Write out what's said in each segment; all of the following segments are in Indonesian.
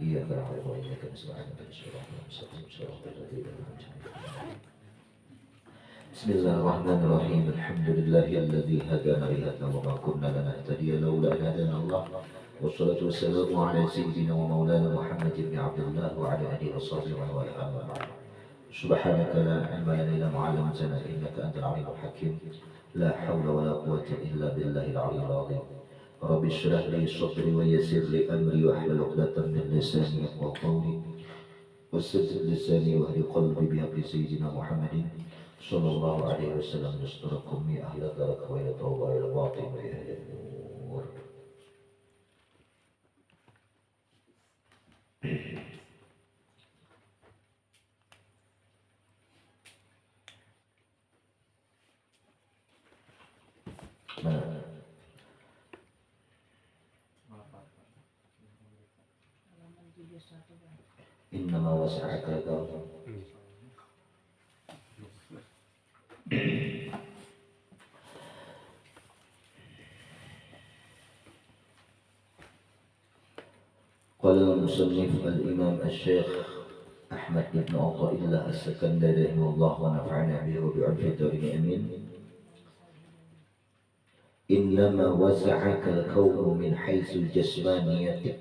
إياك نعبد وإياك نستعين اهدنا الصراط المستقيم صراط الذين أنعمت عليهم. بسم الله الرحمن الرحيم. الحمد لله الذي هدانا لهذا وما كنا لنهتدي لولا أن هدانا الله، والصلاة والسلام على سيدنا ومولانا محمد بن عبد الله وعلى آله وصحبه ومن والاه، أما بعد. سبحانك لا علم لنا إلا ما علمتنا إنك أنت العليم الحكيم. لا حول ولا قوة إلا بالله العلي العظيم. رب اشرح لي صدري ويسر لي أمري واحلل عقدة من لساني يفقهوا قولي وسدد لساني واهد قلبي بحق سيدنا محمد صلى الله عليه وسلم. يستركم يا أهل الدرك وإلى التوبة إلى الباطن وإلى النور. إنما وسعك الكون. قال المصنف الإمام الشيخ أحمد بن عطاء الله السكندري رحمه الله ونفعنا به وبعرف الدارين آمين. إنما وسعك الكون من حيث جسمانيتك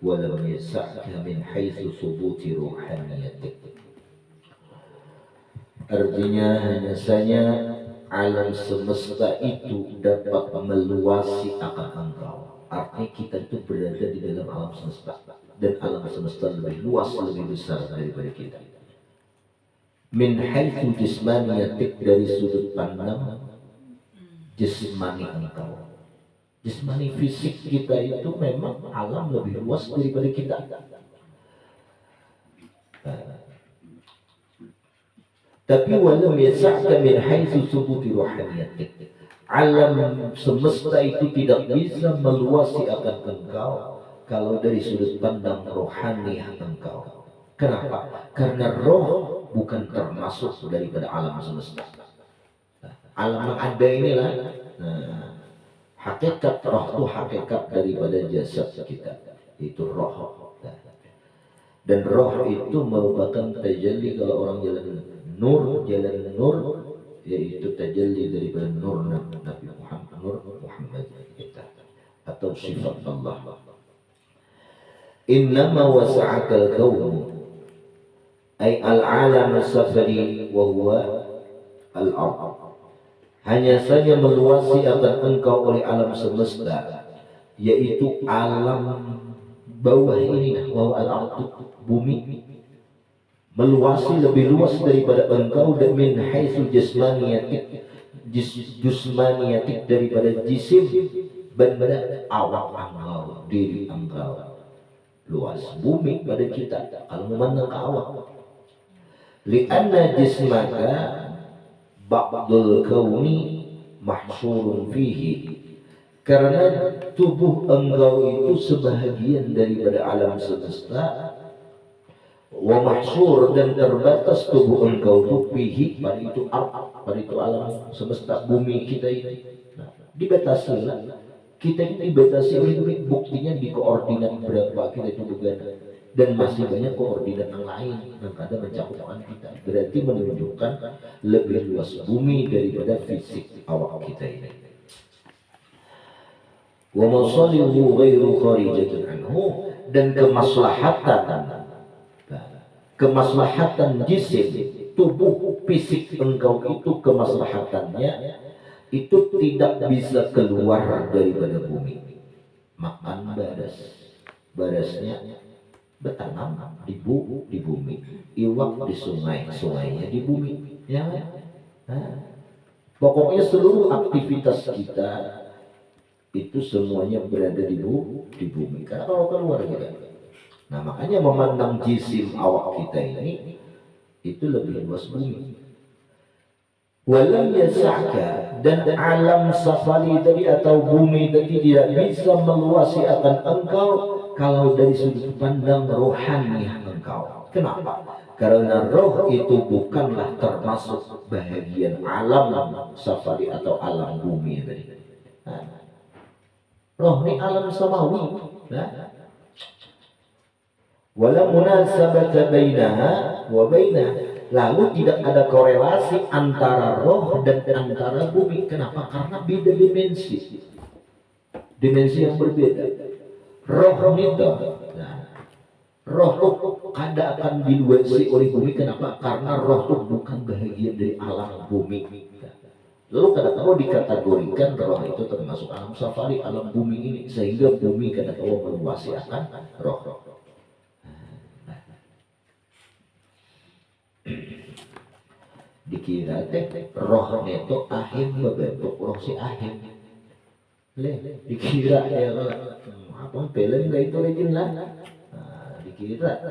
ولم يسعك من حيث ثبوت روحانيتك. Artinya hanya saja alam semesta itu dapat meluasi akan engkau. Artinya kita itu berada di dalam alam semesta, dan alam semesta lebih luas, lebih besar daripada kita. Min haitsu jismaniyatik, dari sudut pandang jasmani engkau. Jasmani fisik kita itu memang alam lebih luas daripada kita. Tapi walam yasa'ka min haitsu thubuti ruhaniyatik. Alam semesta itu tidak bisa meluasi akan engkau kalau dari sudut pandang rohani engkau. Kenapa? Karena roh bukan termasuk daripada alam semesta. Alam yang ada inilah hakikat roh itu hakikat daripada jasad kita, itu roh. Dan roh itu merupakan tajalli. Kalau orang jalan nur, yaitu tajalli daripada nur Nabi Muhammad kita, atau sifat Allah. Innama wasa'akal kaum ay al-alam as-safari wa huwa al-ard. Hanya saja meluasi akan engkau oleh alam semesta, yaitu alam bawah ini, bawah al-ard, bumi, meluasi lebih luas daripada engkau. Dan min haitsu jasmaniyatik, daripada jisim, benda awak engkau, diri engkau luas. Bumi pada kita kalau memandang ke awak, li'anna jismaka ba'dul kauni mahsyurun fihi, karena tubuh engkau itu sebahagian daripada alam semesta. Wa mahsyur, dan terbatas tubuh engkau itu fihi, pada itu pada itu alam semesta, bumi kita ini. Dibatasi lah. Kita ini dibatasi oleh buktinya di koordinat berapa kita itu berada, dan masih banyak koordinat yang lain yang ada mencakupan kita. Berarti menunjukkan lebih luas bumi daripada fisik awak kita ini. Wa masalihu ghairu kharijatin anhu, dan kemaslahatan jisim, tubuh fisik engkau itu, kemaslahatannya itu tidak bisa keluar daripada bumi. Makan barasnya bertanam di bumi, iwak di sungai, sungainya di bumi, ya. Pokoknya seluruh aktivitas kita itu semuanya berada di bumi. Karena kalau keluar kita, makanya memandang jisim awak kita ini itu lebih luas bumi. Walam yasa'ka, dan alam safari tadi atau bumi tadi tidak bisa meluasi akan engkau kalau dari sudut pandang rohani engkau. Kenapa? Karena roh itu bukanlah termasuk bahagian alam safari atau alam bumi tadi. Roh ini alam samawi. Wala munasabata bainaha wa bainah. Lalu tidak ada korelasi antara roh dan antara bumi. Kenapa? Karena beda dimensi. Dimensi yang berbeda. Roh itu, nah, roh itu kada akan diluasi oleh bumi. Kenapa? Karena roh itu bukan bahagian dari alam bumi. Lalu kada tahu dikategorikan roh itu termasuk alam safari, alam bumi ini, sehingga bumi kada tahu meluasi akan roh. Dikira teh roh itu ahim berbentuk roh si ahim. Dikira ya apa film gak itu legend lah. Nah, dikira.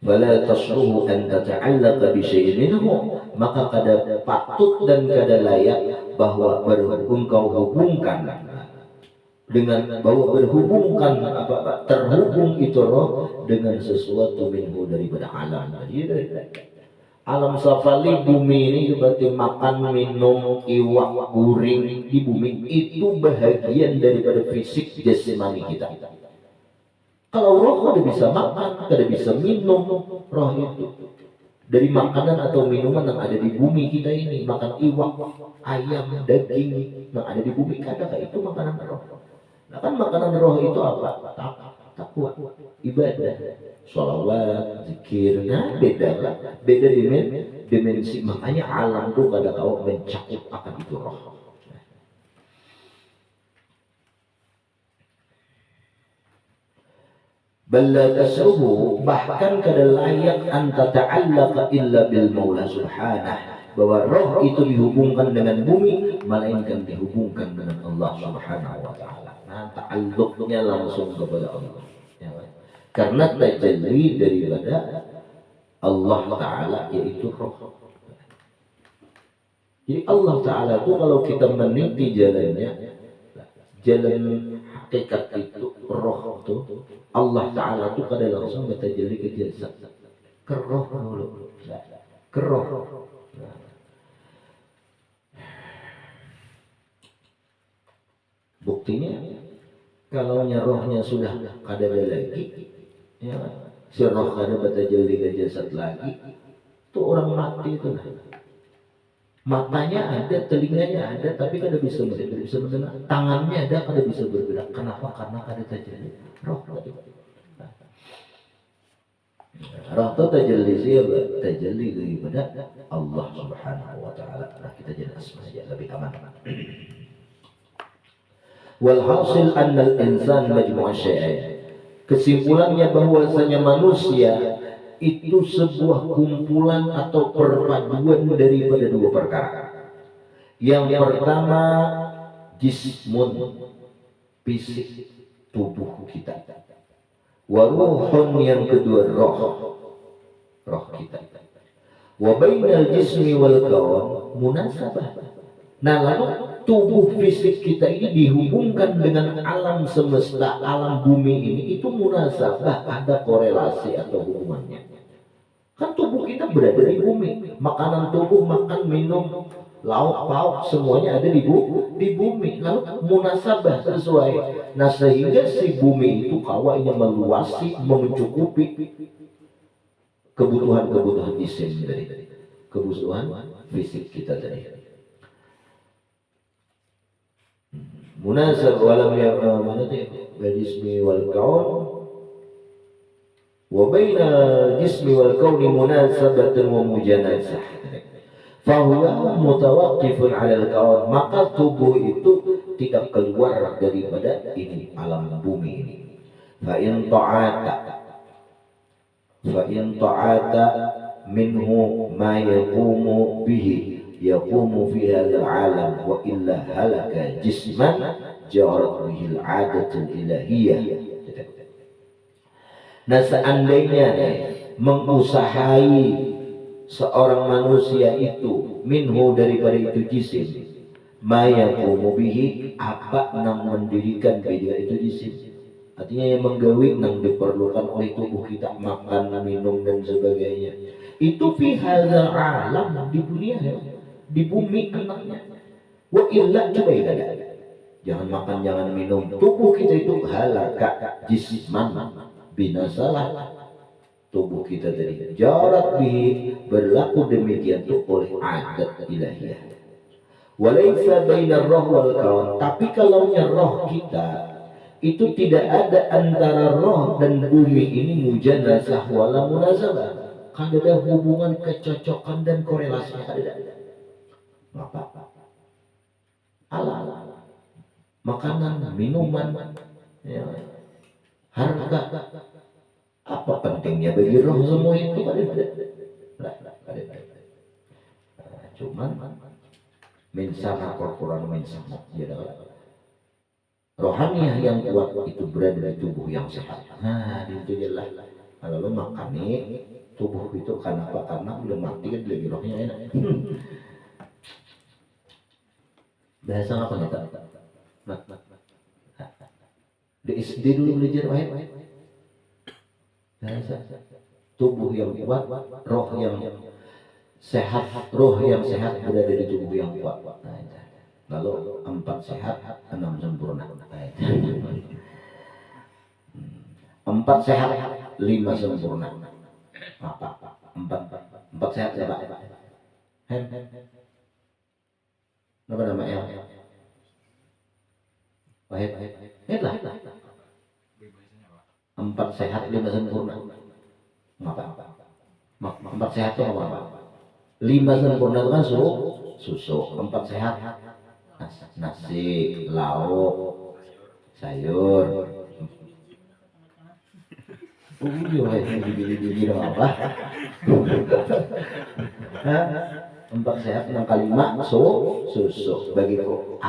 Wala tasluhu an tata'allaqa bi syai'in minhu, maka kada patut dan kada layak bahwa engkau hubungkan dengan bahwa berhubungkan terhubung itu roh dengan sesuatu minhu daripada alam. Jadi alam safali bumi ini seperti makan, minum, iwak, guring di bumi itu bahagian daripada fisik jasmani kita. Kalau roh kada bisa makan, kada bisa minum, roh itu dari makanan atau minuman yang ada di bumi kita ini, makan iwak, ayam, daging yang ada di bumi, kada itu makanan roh. Nah kan makanan roh itu apa? Takwa, ibadah, sholawat, zikir. Nah beda dimensi. Makanya alam itu kada tahu mencakup akan itu roh. Balla tasruhu, bahkan kada layak anta ta'allaqa illa bil maula subhanah, bahwa roh itu dihubungkan dengan bumi melainkan dihubungkan dengan Allah subhanahu wa ta'ala. Nah ta'alluqnya langsung kepada Allah ya, karena tajalli daripada Allah ta'ala yaitu roh. Jadi Allah ta'ala itu kalau kita meniti jalannya, jalan hakikat itu roh itu, Allah Ta'ala itu kada langsung bertajalli ke jasad, ke roh dulu, ke roh. Nah. Buktinya kalau rohnya sudah kada ada lagi, ya, si roh kada bertajalli ke jasad lagi, itu orang mati itu. Matanya ada, telinganya ada, tapi kada bisa mendengar. Tangannya ada, kada bisa bergerak. Kenapa? Karena kada tajalli roh. Roh itu tajalli siapa? Tajalli daripada Allah Subhanahu wa ta'ala. Nah, kita jadi asma saja lebih aman. Walhasil annal insan majmu'a syai'ain. Kesimpulannya bahwasanya manusia itu sebuah kumpulan atau perpaduan daripada dua perkara. Yang pertama jismun, fisik tubuh kita. Wa ruhun, yang kedua roh kita. Wa bainal jismi wal kawn munasabah. Nah lalu tubuh fisik kita ini dihubungkan dengan alam semesta, alam bumi ini, itu munasabah, ada korelasi atau hubungannya. Kan tubuh kita berada di bumi, makanan tubuh, makan, minum, lauk pauk semuanya ada di bumi. Lalu munasabah sesuai. Nah sehingga si bumi itu kawanya meluasi, mencukupi kebutuhan jisim dari kebutuhan fisik kita tadi. Munasab walam mana jismi wal kaun wa baina jismi wal kauni munasabatan wa mujanasah. Fahuwa mutawaqqifun 'ala al-kaun, maka tubuh itu tidak keluar daripada ini alam bumi ini. Fa in ta'ata minhu ma yaqumu bihi yaqumu fi hadzal alam wa illa halaka jisman jarat bihi al-'adatul ilahiyah. Nah seandainya mengusahai seorang manusia itu minhu daripada itu jisim, ma yaqumu bihi, apa nang mendirikan beda itu jisim, artinya yang menggawi nang diperlukan oleh tubuh kita, makan, minum dan sebagainya, itu fi hadzal alam, di dunia ya, di bumi anaknya. Wa illa coba ibadah. Jangan makan, jangan minum. Tubuh kita itu halaka jisman binasalah. Tubuh kita tadi jarak berlaku demikian itu oleh adat ilahiyah. Walaysa bainar roh wal kawan. Tapi kalau roh kita itu tidak ada antara roh dan bumi ini mujanasah wala munazabah. Kan ada hubungan kecocokan dan korelasinya ada. Apa? Ala makanan, minuman, ya, harga. Apa pentingnya bagi roh semua itu? Cuman min sama korporan min sama rohaniah yang kuat itu berada di tubuh yang sehat. Nah itu jelas. Kalau lo makan nih tubuh itu kenapa? Karena udah mati kan lagi rohnya enak. Bahasa apa nih tak? Di SD dulu belajar wahid. Bahasa tubuh yang kuat, roh yang sehat, roh yang sehat berada di tubuh yang kuat. Lalu 4 sehat, 6 sempurna. 4 sehat, 5 sempurna. Apa? 4 sehat ya Pak? Apa namanya? Wahid lah. 4 sehat, 5 sempurna. Apa? 4 sehat itu apa? 5 sempurna itu kan susu. 4 sehat nasi, lauk, sayur. Gini apa? 4 sehat 6 kali 5 susu bagi 6.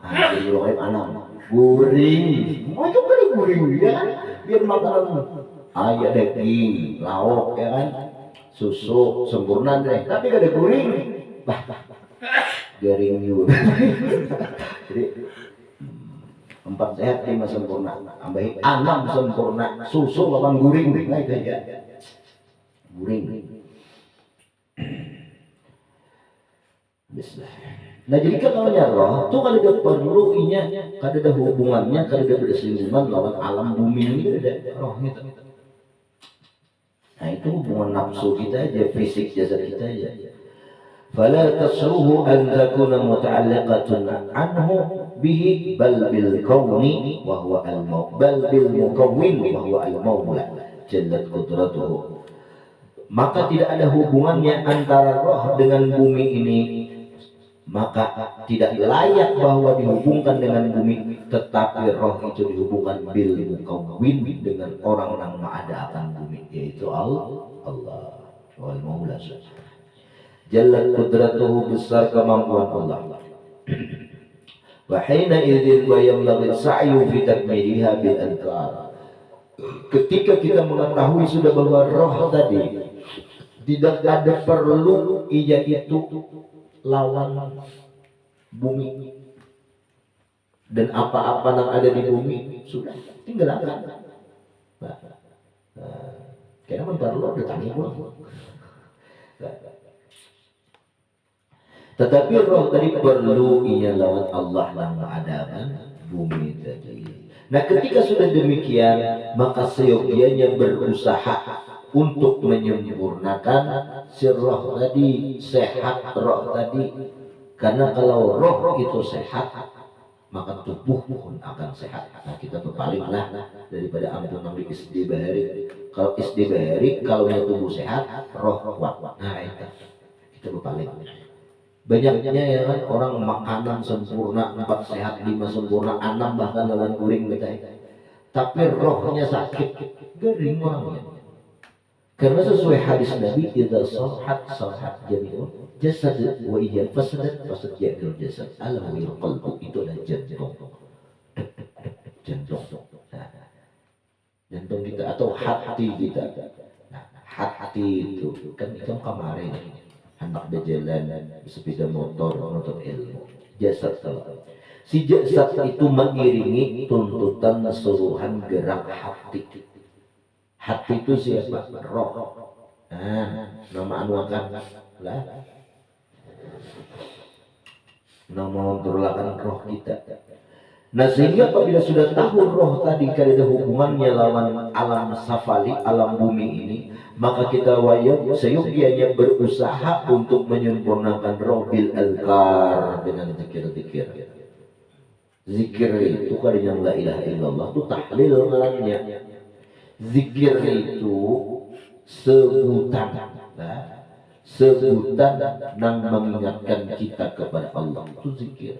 Jadi 6 guring. Mau itu kan guring ya kan? Biar makanan ayam daging, lauk ya kan? Susu sempurna deh. Tapi gak ada guring. Garing juga. Jadi 4 sehat 5 sempurna. Tambahin 6 sempurna. Susu 8 guring. Nah itu aja. Guring. Nah jadi kalau roh itu kalau ada perlunya, kalau ada hubungannya, kalau ada bersinggungan lawan alam bumi ini ada rohnya. Nah itu hubungan nafsu kita aja, fisik jasad kita aja. Fala tasruhu an takuna muta'alliqatun anhu bihi bal bil kauni wa huwa al maut bal bil mukawwin wa huwa al maula jallat qudratuhu. Maka tidak ada hubungannya antara roh dengan bumi ini, maka tidak layak bahwa dihubungkan dengan bumi, tetapi roh itu dihubungkan bil mukawwin dengan orang yang mengadakan bumi, yaitu Allah wal maula jallat qudratuhu, besar kemampuan Allah. Wa hina idzin wa yamlaghi sa'yu fi takmiliha bil adhkar. Ketika kita mengetahui sudah bahwa roh tadi tidak ada perlu itu lawan bumi dan apa-apa yang ada di bumi sudah tinggalkan. Karena perlu datangnya pulang. Tetapi roh tadi perlu ia lawan Allah yang mengadakan bumi tadi. Nah ketika sudah demikian, maka seyogianya berusaha untuk menyempurnakan si roh tadi, sehat roh tadi. Karena kalau roh itu sehat, maka tubuh pun akan sehat. Nah kita berpalinglah daripada ampunan di istibahari. Kalau istibahari, kalau tubuh sehat, roh kuat. Nah itu kita berpaling. Banyaknya ya kan orang makanan sempurna, 4 sehat 5 sempurna, 6 bahkan dengan guring betai. Tapi rohnya sakit, garing orangnya. Karena sesuai hadis Nabi, idza sahhat jami'un jasad wa idza fasadat jami'ul jasad. Ala wal qalbu, itu adalah jantung. Nah, jantung kita atau hati kita. Nah, hati itu kan kemarin anak berjalan sepeda motor menuntut ilmu. Jasad si jasad itu mengiringi tuntutan suruhan gerak hati. Hati itu siapa? Roh. Nah, nama anu akan lah. namun turulakan roh kita. Nah sehingga apabila sudah tahu roh tadi kada ada hubungannya lawan alam safali, alam bumi ini, maka kita wajib seyogianya berusaha untuk menyempurnakan roh bil azkar dengan zikir-zikir. Zikir itu kada yang la ilaha illallah itu tahlil ngarannya. Zikir itu sebutan, nah, sebutan yang mengingatkan kita kepada Allah itu zikir.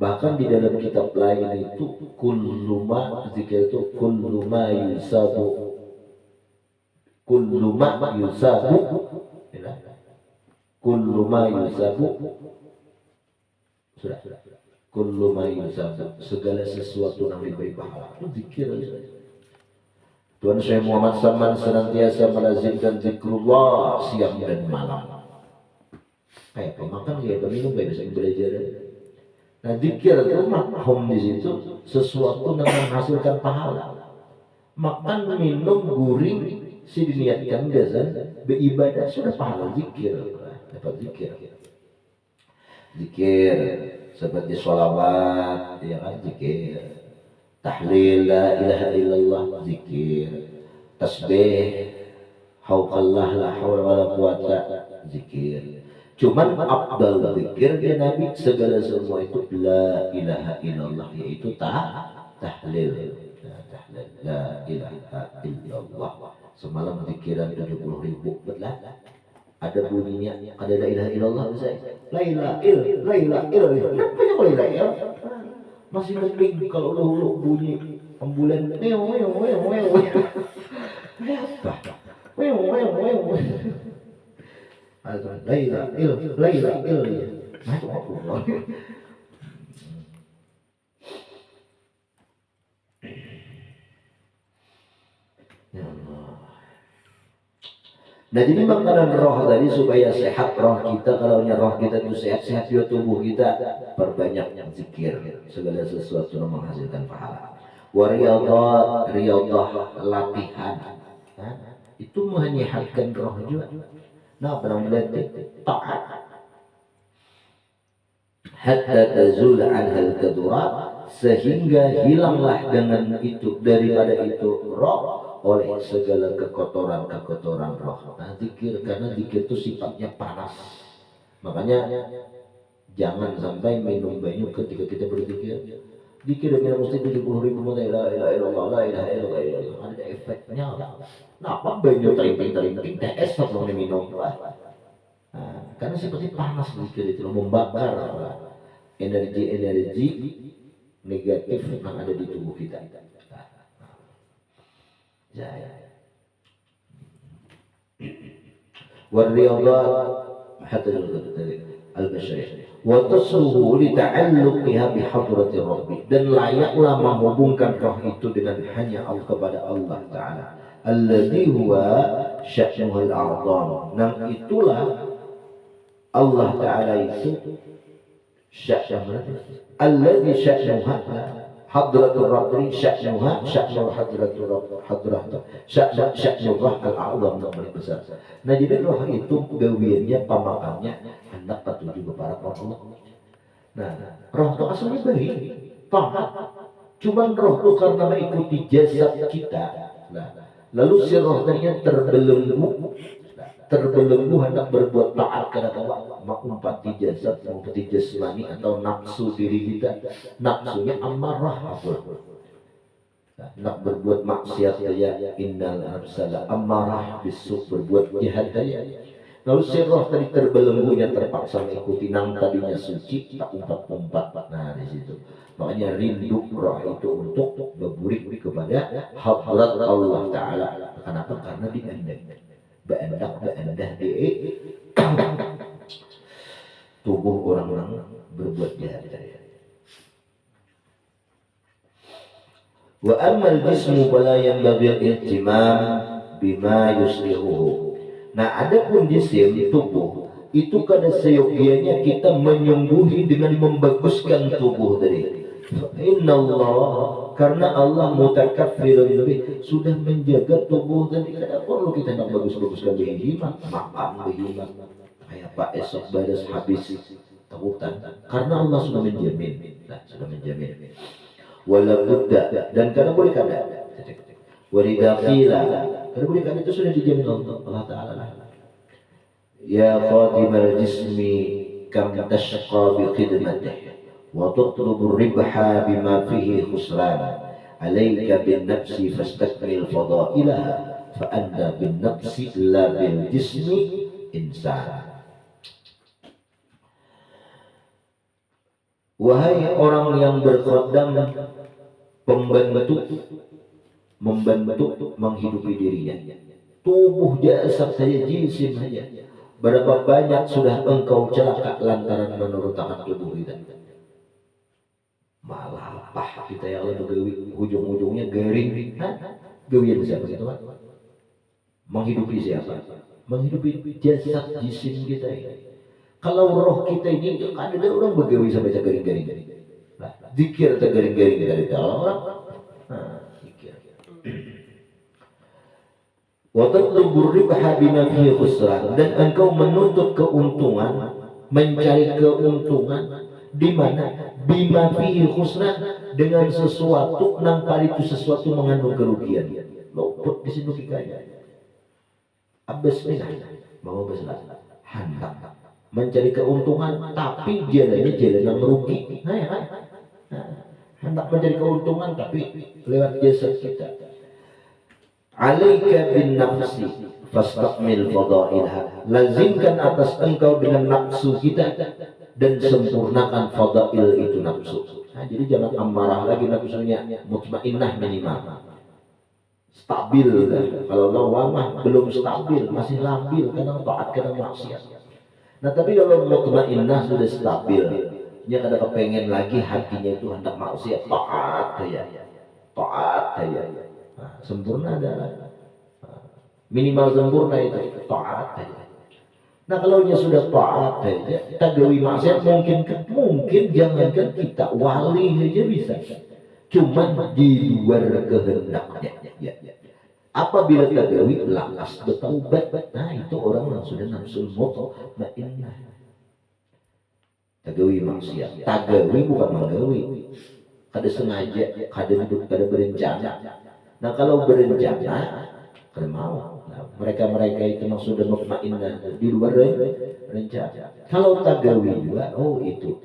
Bahkan di dalam kitab lain itu kulluma zikir itu kulluma yusabu kulluma yusabu kulluma yusabu sudah kulluma yusabu segala sesuatu yang diberi pahala itu zikir. Tuhan Syekh Muhammad Saman senantiasa melazimkan zikrullah siang dan malam. Kayak pemakan kayak peminum kayak bisa belajar. Nah zikir itu makhum di situ sesuatu yang menghasilkan pahala. Makan, minum, guring, si diniatkan biasa beribadah sudah pahala zikir, dapat zikir. Zikir seperti sholawat, ya kan zikir. Tahlil la ilaha illallah zikir. Tasbih, hauqallah la hawla wala quwata zikir. Cuman afdal zikir dia Nabi segala semua itu la ilaha illallah, yaitu tahlil. Tahlil la ilaha illallah. Semalam zikiran 70.000 betul. Ada bunyinya, ada la ilaha illallah saya. La ilaha illallah. Kenapa ya la ilaha illallah? Masih mending kalau dahulu bunyi ambulan apa? Laila nah itu aku ya Allah. Nah jadi makanan roh tadi supaya sehat roh kita, kalau roh kita itu sehat juga tubuh kita, perbanyak yang zikir, segala sesuatu yang menghasilkan pahala. Riyadhah latihan, itu menyehatkan roh juga. Nah, pernah melihat taat hatta tazul anhal kadurat, sehingga hilanglah dengan itu daripada itu roh oleh segala kekotoran roh. Nah, zikir, karena zikir itu sifatnya panas. Makanya jangan sampai minum banyak ketika kita berzikir. Zikir dengan mesti 70.000 la ilaha illallah, la ilaha illallah, ada efeknya. Nah, apa banyak terinting TS sebelum diminum. Karena seperti panas zikir itu membakar energi negatif yang ada di tubuh kita. Ya. Wariyadhat hatta al-bashariyah wa tasluhu li ta'alluqiha bi hadratir rabbi, dan layaklah menghubungkan roh itu dengan hanya kepada Allah Ta'ala alladzi huwa sya'nuhul a'zam. Nah itulah Allah Ta'ala itu sya'nuh alladzi sya'nuha hadratur rabbi sya'nuha sya'nul hadratur rabbi sya'nullah al-a'zam yang paling besar. Nah jadi roh itu gawiannya pamakannya hendak tertuju kepada Allah. Nah roh itu aslinya baik taat, cuman roh itu karena mengikuti jasad kita. Nah lalu si roh tadinya terbelenggu hendak berbuat taat kepada Allah, mengumpati jasad, mengumpati jasmani atau nafsu diri kita. Nafsunya amarah, nak berbuat maksiat saja, innal nafsala amarah bisu, berbuat jahat saja. Lalu si roh tadi terbelenggunya terpaksa mengikuti nang tadinya suci, tak umpat-umpat. Nah di situ makanya rindu roh itu untuk berburik kepada hadrat Allah Ta'ala. Kenapa? Karena berendah di tubuh orang-orang berbuat jahat. Wa ammal jismu fala yanbaghi al-ihtimam bima yuslihuhu. Nah adapun jisim tubuh itu kada seyogianya kita menyungguhi dengan membaguskan tubuh tadi. Innallah, karena Allah mutakaffirun lebih sudah menjaga tubuh tadi, kada perlu kita nak bagus-baguskan behimat, makan behimat. Kayak Pak esok badas habis ketakutan, karena Allah sudah menjamin. Nah, sudah menjamin. Wala budda, dan karena boleh kada. Walidha qila, karena boleh kada itu sudah dijamin Allah Ta'ala. Ya khadimal jismi kam tashqa bi khidmatih wa tutlubu ribha bima fihi khusran. Alayka bin nafsi fastakmil fadailaha fa anta bin nafsi la bil jismi insan. Wahai orang yang berkodam membantu menghidupi dirinya, tubuh jasad saja, jisim saja, berapa banyak sudah engkau celaka lantaran menurut akan tubuh kita. Malah apa kita yang lebih ujung-ujungnya garing, gawian siapa itu? Menghidupi siapa? Menghidupi jasad jisim kita ini. Kalau roh kita ini ada orang begawi sampai garing-garing. Nah, zikir atau garing-garing dari orang. Zikir. Wa tatlubu ribha bima fihi khusran, dan engkau menuntut keuntungan, mencari keuntungan di mana bima fihi khusran, dengan sesuatu nang pada itu sesuatu mengandung kerugian. Lopot di sini kaya. Abes minah mau besar hendak mencari keuntungan, tapi jalannya jalan yang merugi. Hendak mencari keuntungan tapi lewat jasa kita. Alaika bin nafsi fastakmil fadailah, lazimkan atas engkau dengan nafsu kita dan sempurnakan fadail itu nafsu. Jadi jangan amarah lagi nafsunya, mutmainnah minimal. Stabil kan? Kalau lawamah belum stabil, masih labil, kadang taat kadang maksiat. Nah tapi kalau mutmainnah sudah stabil, dia kada kepengen lagi hatinya itu hendak maksiat, taat saja. Nah, sempurna adalah minimal sempurna itu taat saja. Nah kalau dia sudah taat saja, tagawi maksiat mungkin jangankan kita wali saja bisa, cuman di luar kehendaknya. Apabila tagawi lakas bertaubat, nah itu orang yang sudah nafsul mutmainnah. Tagawi maksiat, tagawi bukan menggawi, kada sengaja, kada berencana. Nah kalau berencana, kada mau. Nah, mereka itu yang sudah mutmainnah di luar rencana. Kalau tagawi juga, oh itu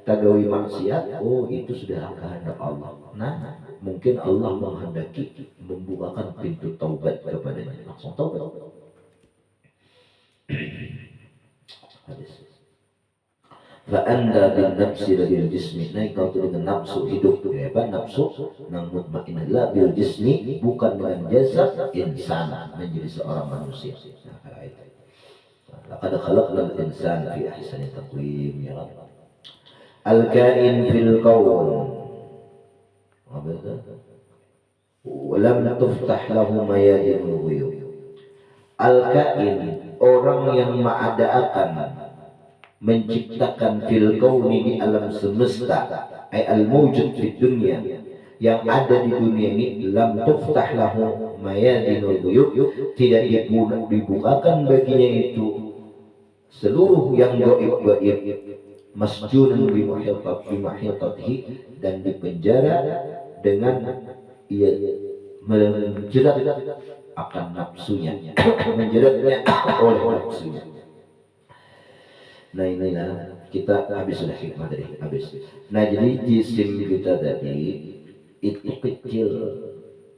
tagawi maksiat, oh itu sudah kehendak Allah. Nah mungkin Allah menghendaki membukakan pintu taubat kepadanya, langsung taubat. Hadis. Fa anda bin nafsi bil jismi, naik kau dengan nafsu hidup, apa nafsu nang mutmainnah la bil jismi, bukan dengan jasad insan menjadi seorang manusia. Nah, itu. Laqad khalaqnal insana fi ahsani taqwim, ya Rabb. Al-kain fil qawl. Walam tuftah lahu mayadinul ghuyub. Al-kain, orang yang mengadakan, menciptakan fil kauni, di alam semesta, ay al-mawjud di dunia, yang ada di dunia ini, lam tuftah lahu mayadinul ghuyub, tidak dibukakan baginya itu seluruh yang gaib-gaib, masjunun bi muhitatihi, dan dipenjara dengan ia menjerat akan nafsunya, menjeratnya oleh nafsunya. Nah inilah kita habis sudah hikmah dari habis. Nah jadi jisim kita tadi itu kecil,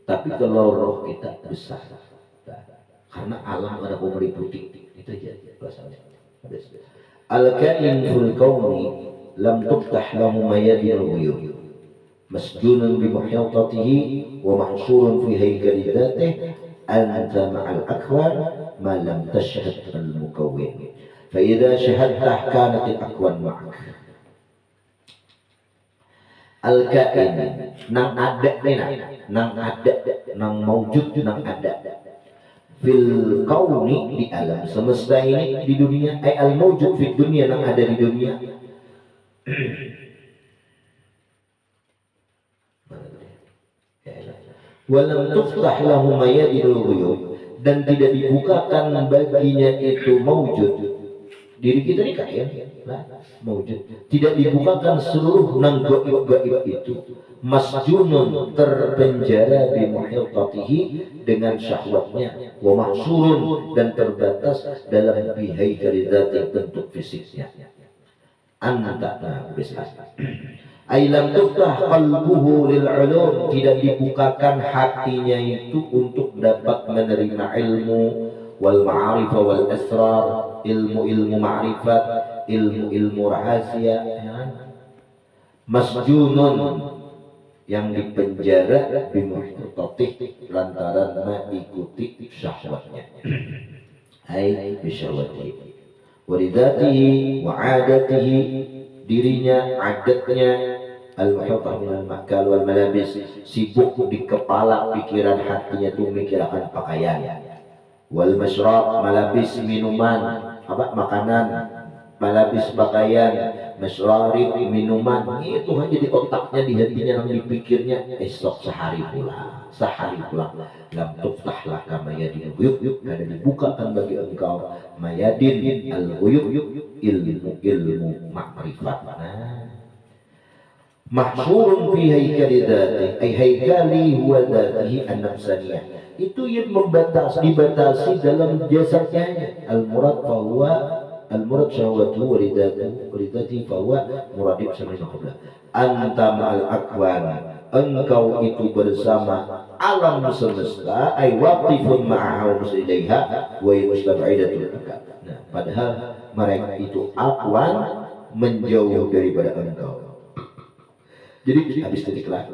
tapi kalau roh kita besar, karena alam ada meliputi itu aja bahasanya. Habis. Al-kain fil kauni lam tuftah lahu mayadinul ghuyub, masjunun bi muhitatihi wa mahsurun fi haykali dzatihi, anta ma'al akwan ma lam tashhad al-mukawwin, fa idza shahadta kanat al-akwan ma'ak. Al-kain nang ada nang mawjud nang ada fil kauni, di alam semesta ini, di dunia, ay al mawjud fid dunia, yang ada di dunia. Walam tuftah lahu mayadinul ghuyub, dan tidak dibukakan baginya itu mawjud, Diri kita ini kaya, nah, mewujud. Tidak dibukakan seluruh nan gaib itu. Masjunun terpenjara bi muhitatihi dengan syahwatnya, wa mahsurun dan terbatas dalam bihaikal dzati bentuk fisiknya. Anta bisa. Ailam tuftah qalbuhu lil ulum, tidak dibukakan hatinya itu untuk dapat menerima ilmu wal ma'arif wal asrar, ilmu ma'rifat, ilmu rahasia, ya. Masjunun yang dipenjara bimuhtatih lantaran mengikuti syahwatnya. Ai bisyahwati wa ridatihi wa adatihi, dirinya, adatnya, al-muhitah minal makal wal malabis, sibuk di kepala, pikiran, hatinya itu memikirkan pakaian, wal masyrab, malabis, minuman, apa, makanan, malabis, pakaian, masyrarib, minuman, itu hanya di otaknya, di hatinya, yang dipikirnya. Esok sehari pulang lam tuftah laka mayadin ghuyub, kada dibukakan bagi engkau mayadin al-ghuyub, ilmu ma'rifat. Mahsurun fi haikali dzati, ay haikali huwa dzatihi an-nafsaniyah, itu yang dibatasi dalam jasadnya. Al-murad fahuwa al-murad syahwatu walidati fahuwa muradib sama qabla. Anta ma'al akwan, engkau itu bersama alam semesta, ay waqifun ma'ahum ilaiha wa mustab'idatul akal. Nah, padahal mereka itu akwan, menjauh daripada engkau. Jadi habis titiklah.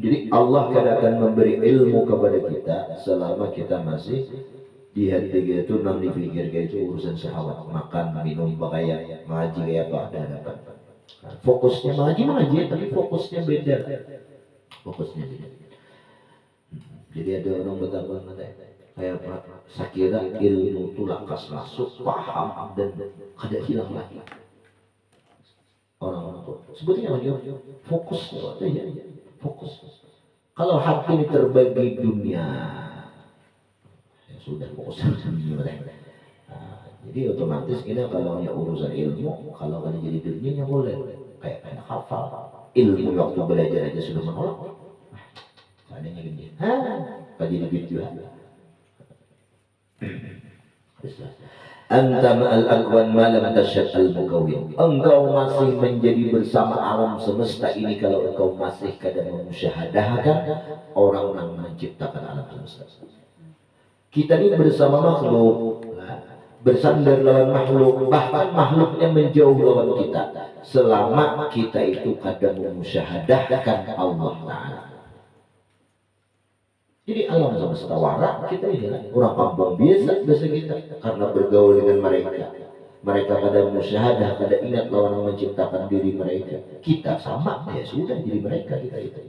Jadi Allah akan memberi ilmu kepada kita selama kita masih di hati kita itu nam dipikir itu urusan syahwat, makan, minum, pakaian, mengaji kayak apa ada dapat. Nah, fokusnya mengaji, tapi fokusnya beda. Jadi ada orang betapa kayak sakira ilmu itu lakas masuk, paham dan kada hilang lagi. Orang sebetulnya dia fokus saja, fokus. Kalau hati ini terbagi dunia, ya sudah fokus dunia. Jadi otomatis kita kalau hanya urusan ilmu, kalau kan jadi dunianya boleh kayak hafal ilmu waktu belajar aja sudah menolak. Adanya gini, jadi gitu ya. Anta ma'al akwan malam tasyad al-mukawin, engkau masih menjadi bersama alam semesta ini kalau engkau masih kadang memusyahadahkan orang yang menciptakan alam semesta. Kita ini bersama makhluk, bersandar lawan makhluk, bahkan makhluknya menjauh lawan kita, selama kita itu kadang memusyahadahkan Allah Ta'ala. Jadi alam semesta wara kita ini orang kampung biasa kita, karena bergaul dengan mereka kadang musyahadah, kadang ingat lawan yang menciptakan diri mereka. Kita sama, ya sudah jadi mereka kita itu.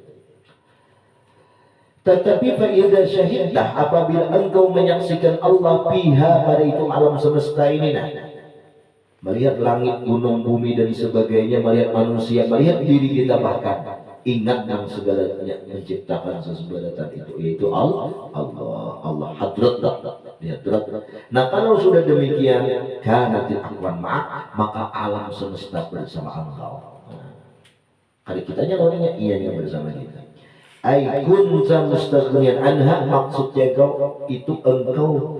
Tetapi fa'idah syahidah, apabila engkau menyaksikan Allah piha pada itu alam semesta ini, melihat langit, gunung, bumi dan sebagainya, melihat manusia, melihat diri kita, bahkan ingat yang segalanya menciptakan sesuatu itu, yaitu Allah hadrat. Nah, kalau sudah demikian, kanatil akwan ma'ak, maka alam semesta bersama engkau. Kali kitanya lawannya ianya bersama kita. Ai kunta mustaghniyan anha, maksudnya engkau itu engkau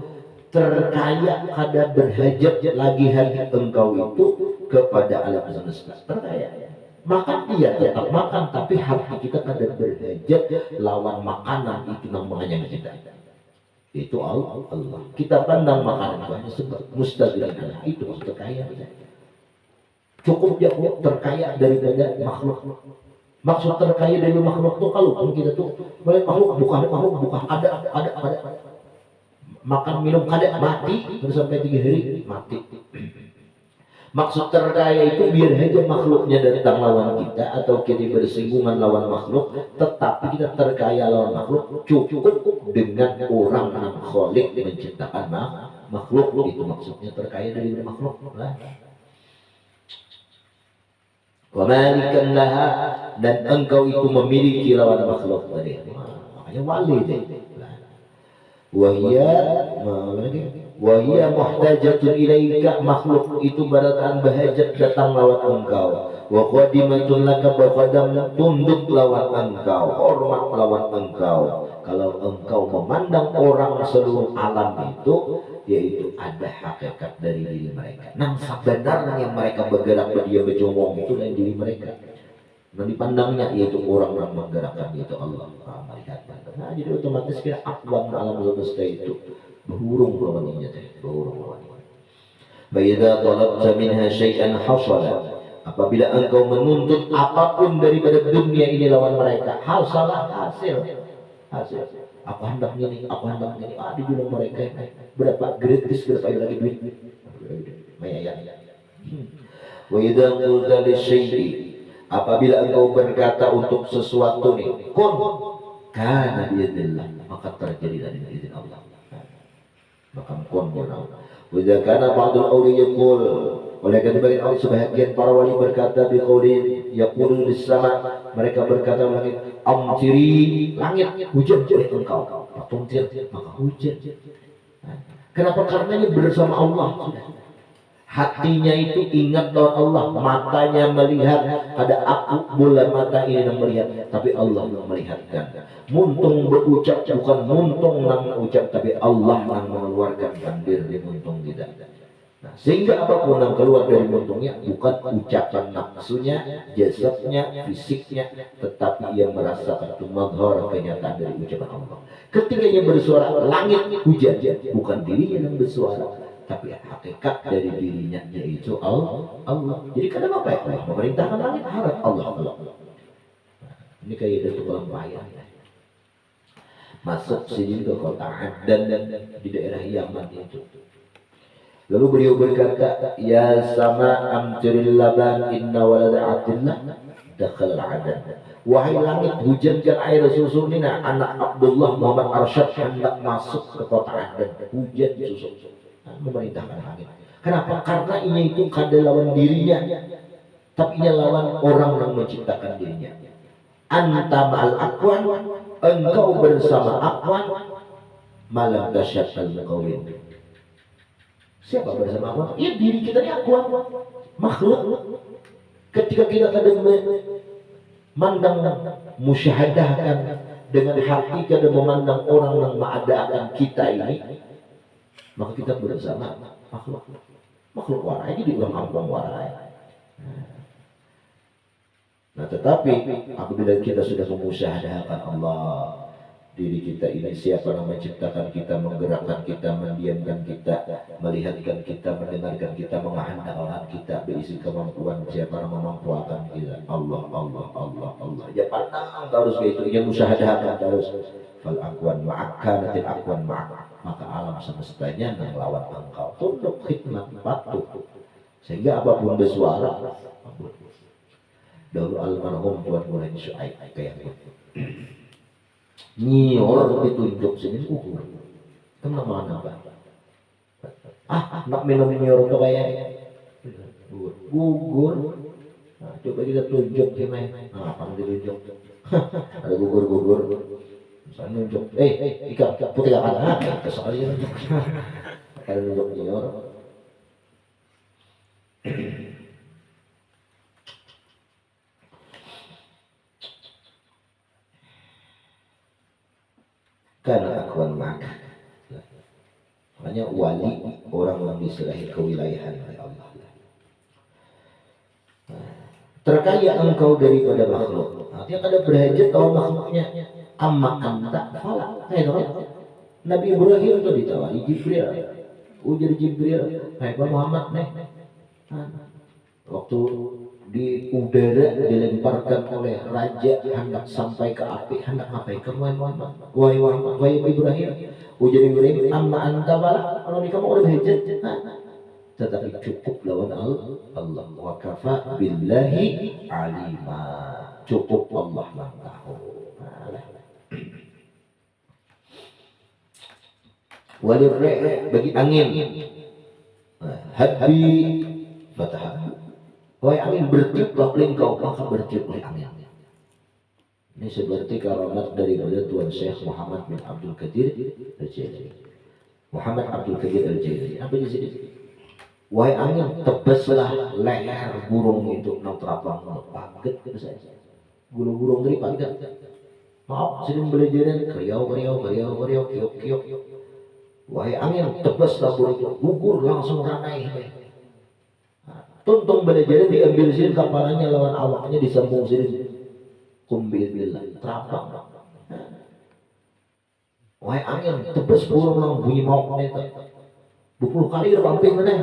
terkaya, kada berhajat lagi hati engkau itu kepada alam semesta, terkaya. Makan iya tetap makan, tapi hati kita kada berhajat lawan makanan itu yang mengenyang kita. Itu Allah. Kita pandang makanan itu hanya sebab mustaghniyan, itu terkaya. Cukup ya terkaya daripada makhluk. Maksud terkaya dari makhluk itu kalau kita tuh melihat makhluk bukan ada makan minum kada mati sampai 3 hari mati. Maksud terkaya itu biar aja makhluknya datang lawan kita atau kita bersinggungan lawan makhluk, tetapi kita terkaya lawan makhluk, cukup dengan orang yang khalik menciptakan makhluk, itu maksudnya terkaya dari makhluk lah. Wa malikan laha, dan engkau itu memiliki lawan makhluk tadi. Makanya wali deh. Wahia wa hiya muhtajatun ilaika, makhluk itu barataan bahajat datang lawan engkau, wa qadimatun laka, berqadam tunduk lawan engkau, hormat lawan engkau. Kalau engkau memandang orang seluruh alam itu, yaitu ada hakikat dari diri mereka. Nah sebenarnya mereka bergerak berdiam berjongkok itu dari diri mereka. Nah dipandangnya yaitu orang yang menggerakkan, yaitu Allah melihatnya. Nah jadi otomatis kita akwan alam semesta itu berhurung lawannya, berhurung lawannya. Fa'idza talabta minha syai'an hasala, apabila engkau menuntut apapun daripada dunia ini lawan mereka, hasalah, hasil. Aku hendak ini, aku hendak ini. Di dunia mereka berapa gratis, berapa lagi duit. Maya ya. Wa idza qulta lisyai'i, apabila engkau berkata untuk sesuatu nih, kun kana biidznillah, maka terjadilah dengan izin Allah. Maka kun benar. Wa idza kana ba'dul awliya yaqul, oleh karena sebagian para wali berkata biqaulin yaqulu lis-sama, mereka berkata langit, amtiri, langit hujan oleh engkau, tumtir maka hujan. Kenapa? Karena ini bersama Allah sudah. Hatinya itu ingat dengan Allah, matanya melihat, ada aku bola mata ini yang melihat, tapi Allah yang melihatkan. Muntung berucap bukan muntung yang mengucap, tapi Allah yang mengeluarkan bandir di muntung tidak. Nah, sehingga apapun yang keluar dari muntungnya bukan ucapan nafsunya, jasadnya, fisiknya, tetapi ia merasakan itu mazhar, kenyataan dari ucapan Allah. Ketika ia bersuara langit hujan, bukan dirinya yang bersuara, tapi hakikat dari dirinya yaitu Allah. Jadi kenapa ya Allah memerintahkan langit, harap Allah. Ini kayak ada tukang payah masuk sini ke kota Adan dan di daerah Yaman itu. Lalu beliau berkata, ya sama amtiril laban inna walada Abdullah dakhal Adan. Wahai langit, hujankan air susu ini. Anak Abdullah Muhammad Arsyad hendak masuk ke kota Adan. Hujan susu. Memerintahkan langit. Kenapa? Karena ini itu kada lawan dirinya, tapi ia lawan orang yang menciptakan dirinya. Anta ma'al akwan, engkau bersama akwan, malam tasyattal muqawin. Siapa bersama akwan? Ya diri kita ini akwan, makhluk. Ketika kita kadang memandang, musyahadahkan dengan hati, kadang memandang orang yang mengadakan kita ini, maka kita bersama makhluk warai, jadi ulang ampun warai. Nah tetapi apabila kita sudah memusyahadahkan Allah, diri kita ini, siapa yang menciptakan kita, menggerakkan kita, mendiamkan kita, melihatkan kita, mendengarkan kita, mengandalkan kita, berisi kemampuan, siapa yang memampukan kita, Allah. Ya pandang harus begitu, ya musyahadahkan harus. Fal akwan ma'akanatil akwan ma'ak, maka alam semestanya melawan engkau, tunduk, khidmat, patuh, sehingga apapun bersuara. Dahulu almarhum Tuan Muhammad Syuaib kayak gitu, nyior ditunjuk sini ukur, kenapa mana pak? Nak minum nyior tuh kayak gugur. Nah, coba kita tunjuk gimana? Apa yang ditunjuk? Ada gugur. Saya nunjuk, ikan putih apa? Kesal aja nunjuk. Ada nunjuk nyior. Karena akwan maka, makanya wali orang yang diserahi kewilayahan oleh Allah. Terkaya engkau daripada makhluk. Artinya kada berhajat kalau makhluknya. Amma anta fala. Nabi Ibrahim itu ditawari Jibril. Ujar Jibril, hai Pak Muhammad nih. Waktu di udara dilemparkan oleh raja hendak sampai ke api, hendak ngapain ke Muhammad? Wahai Ibrahim, ujar Ibrahim, amma anta fala. Kalau di kamu udah berhajat, tetapi cukup lawan Allah. Wa kafa billahi alima. Cukup Allah yang tahu. Walirre bagi angin, habbi fatah. Wahai angin, bertiuplah engkau, maka bertiuplah angin. Ini seperti karamat daripada Tuan Syekh Muhammad bin Abdul Qadir Al-Jilani. Muhammad Abdul Qadir Al-Jailani. Apa di sini? Wahai angin, tebaslah leher burung itu nang terapang paget ke saya. Burung-burung dari paget. Maaf, sering belajaran kriau kiok kiok. Wahai angin, tebaslah burung itu, gugur langsung ramai. Tuntung belajaran diambil sini kepalanya lawan awaknya disambung sini. Kumbil bila terapang. Wahai angin, tebas burung nang bunyi mau itu. 20 kali ramping mana?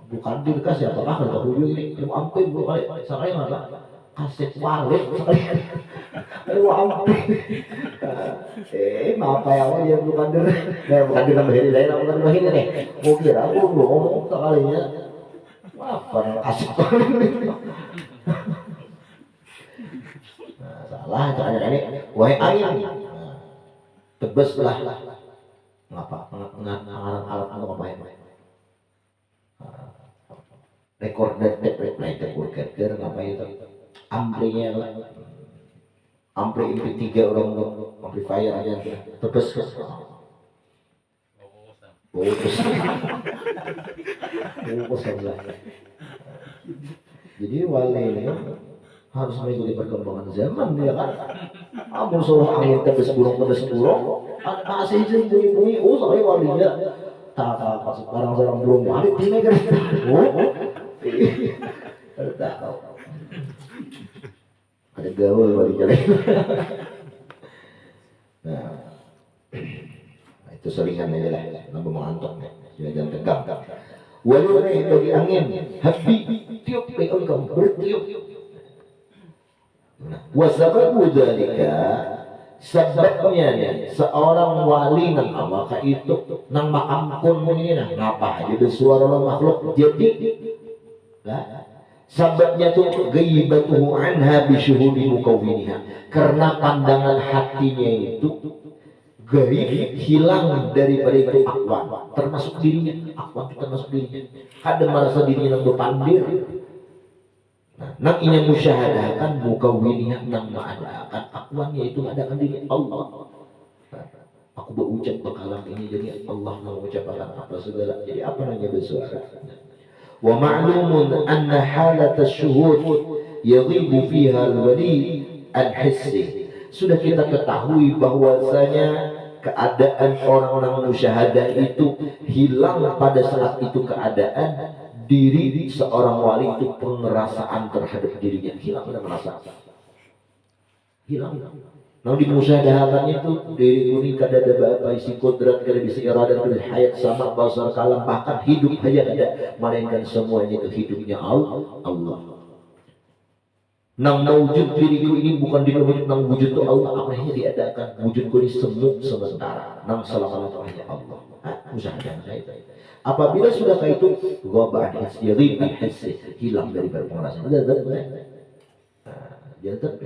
Bukan dikasih apakah kalau hujung ini ilmu ampun bu kali sekali mana kasih walet sekali ilmu ampun apa ya awal yang bukan dengan bahiri lain bukan bahiri nih mau kira aku ngomong sekalinya apa kasih salah caranya ini wahai angin tebaslah ngapa ngarang alat untuk apa ya recorder ngapain itu amplinya ampli MP3 orang amplifier aja terus jadi wali ini harus mengikuti perkembangan zaman ya kan amun suruh angin tebes burung masih izin bunyi saya walinya tak sekarang belum wali ini kan ada gaul wali jalan. Nah, itu selingan aja lah, nambah mengantuk jangan tegang. Wali bagi angin, happy tiup engkau bertiup. Wasababu dzalika sebabnya seorang wali nang maka itu nang makampun ini ngapa aja bersuara makhluk jadi sebabnya tuh ghaibatuhu anha bisyuhudi mukawwiniha karena pandangan hatinya itu gaib hilang daripada itu akwan termasuk dirinya akwan termasuk dirinya kadang merasa dirinya nang berpandir nang ini musyahadakan mukawwiniha nang mengadakan akwannya itu mengadakan diri Allah. Aku berucap kalam ini jadi Allah mau mengucapkan apa segala jadi apa namanya bersuara. Wa ma'lumun anna halat asy-syuhud yaghibu fiha al-wali al-hissi. Sudah kita ketahui bahwasanya keadaan orang-orang musyahadah itu hilang pada saat itu keadaan diri seorang wali itu pengerasaan terhadap dirinya hilang nah di musyahadahannya itu diri ini kada ada apa isi kodrat kada bisa iradat kada hayat sama basar kalam bahkan hidup aja ada melainkan semuanya itu hidupnya Allah nang wujud diriku ini bukan diwujud nang wujud itu Allah apa yang diadakan wujudku ini semu sementara nang selama itu hanya Allah musyahadah itu apabila sudah kayak itu ghaba hissi hissi hilang dari pengerasaan jazat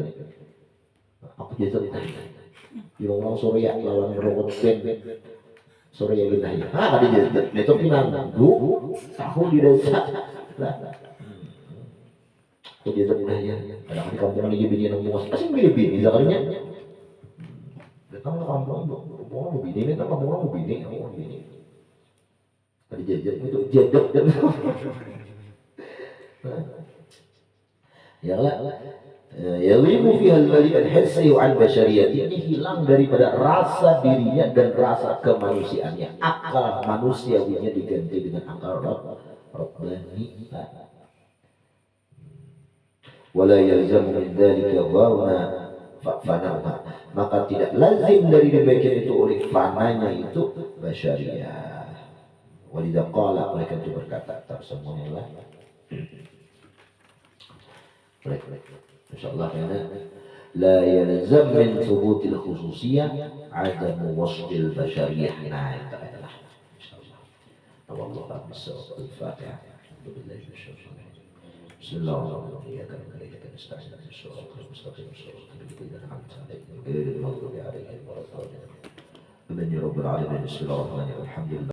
aku jazat di orang Surya lawan robot band Surya Wilayah tadi jazat itu pinang tahu di desa aku jazat Wilayah ada di kampung lagi bini yang muas pasti milih bini zakarinya datang ke kampung mau bini ini kampung mau bini tadi jazat itu jadab dan ya lah yalimu fiha al-wali al-hissi an basyariyati ini hilang daripada rasa dirinya dan rasa kemanusiaannya akal manusiawinya diganti dengan akal rabbani wala yalzamu min dzalika ghawna fa'fanaha maka tidak lazim dari demikian itu oleh fananya itu basyariyah walidha qala oleh itu berkata tersemuanya lah insyaallah karena la yalzam min thubutil khususiyah adam wasfil basyariyah nah itu adalah insyaallah wallahu a'lam bissawab al-fatihah billahi minasyaitonir rajim bismillahirrahmanirrahim ya kana ilaika nasta'in as-siratal mustaqim siratal ladzina an'amta 'alaihim ghairil maghdubi 'alaihim waladdallin amin ya rabbal alamin bismillahirrahmanirrahim alhamdulillah